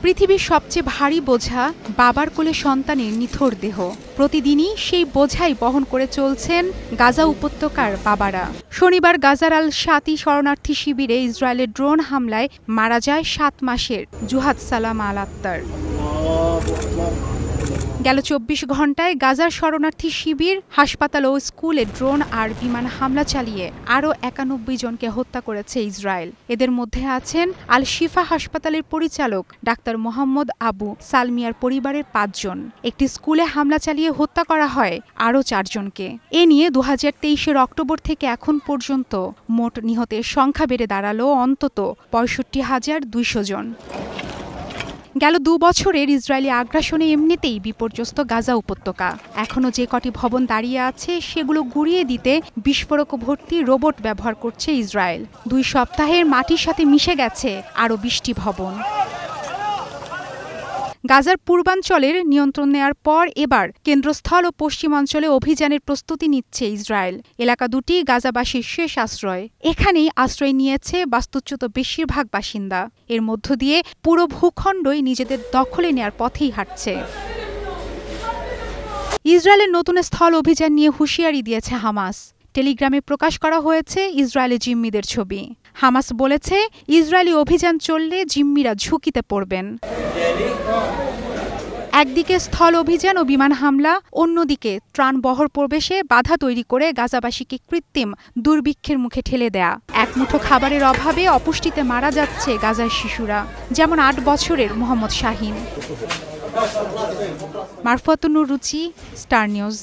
পৃথিবীর সবচেয়ে ভারী বোঝা বাবার কোলে সন্তানের নিথর দেহ। প্রতিদিনই সেই বোঝাই বহন করে চলছেন গাজা উপত্যকার বাবারা। শনিবার গাজার আল শাতি শরণার্থী শিবিরে ইসরায়েলের ড্রোন হামলায় মারা যায় ৭ মাসের জুহাদ সালাম আল আক্তার। গেল ২৪ ঘণ্টায় গাজার শরণার্থী শিবির, হাসপাতাল ও স্কুলে ড্রোন আর বিমান হামলা চালিয়ে আরও ৯১ জনকে হত্যা করেছে ইসরায়েল। এদের মধ্যে আছেন আল শিফা হাসপাতালের পরিচালক ডাক্তার মোহাম্মদ আবু সালমিয়ার পরিবারের ৫ জন। একটি স্কুলে হামলা চালিয়ে হত্যা করা হয় আরও ৪ জনকে। এ নিয়ে ২০২৩-এর অক্টোবর থেকে এখন পর্যন্ত মোট নিহতের সংখ্যা বেড়ে দাঁড়ালো অন্তত ৬৫,২০০ জন। গেল ২ বছরের ইসরায়েলি আগ্রাসনে এমনিতেই বিপর্যস্ত গাজা উপত্যকা। এখনও যে কটি ভবন দাঁড়িয়ে আছে সেগুলো গুঁড়িয়ে দিতে বিস্ফোরক ভর্তি রোবট ব্যবহার করছে ইসরায়েল। ২ সপ্তাহের মাটির সাথে মিশে গেছে আরও ২০টি ভবন। গাজার পূর্বাঞ্চলের নিয়ন্ত্রণ নেয়ার পর এবার কেন্দ্রস্থল ও পশ্চিমাঞ্চলে অভিযানের প্রস্তুতি নিচ্ছে ইসরায়েল। এলাকা দুটি গাজাবাসীর শেষ আশ্রয়। এখানেই আশ্রয় নিয়েছে বাস্তুচ্যুত বেশিরভাগ বাসিন্দা। এর মধ্য দিয়ে পুরো ভূখণ্ডই নিজেদের দখলে নেয়ার পথেই হাঁটছে। ইসরায়েলের নতুন স্থল অভিযান নিয়ে হুঁশিয়ারি দিয়েছে হামাস। টেলিগ্রামে প্রকাশ করা হয়েছে ইসরায়েলি জিম্মিদের ছবি। হামাস বলেছে, ইসরায়েলি অভিযান চললে জিম্মিরা ঝুঁকিতে পড়বেন। একদিকে স্থল অভিযান ও বিমান হামলা, অন্যদিকে ত্রাণবহর প্রবেশে বাধা তৈরি করে গাজাবাসীকে কৃত্রিম দুর্ভিক্ষের মুখে ঠেলে দেয়া। এক মুঠো খাবারের অভাবে অপুষ্টিতে মারা যাচ্ছে গাজার শিশুরা, যেমন ৮ বছরের মোহাম্মদ শাহিন। মারফতুন্নুর রুচি, স্টার নিউজ।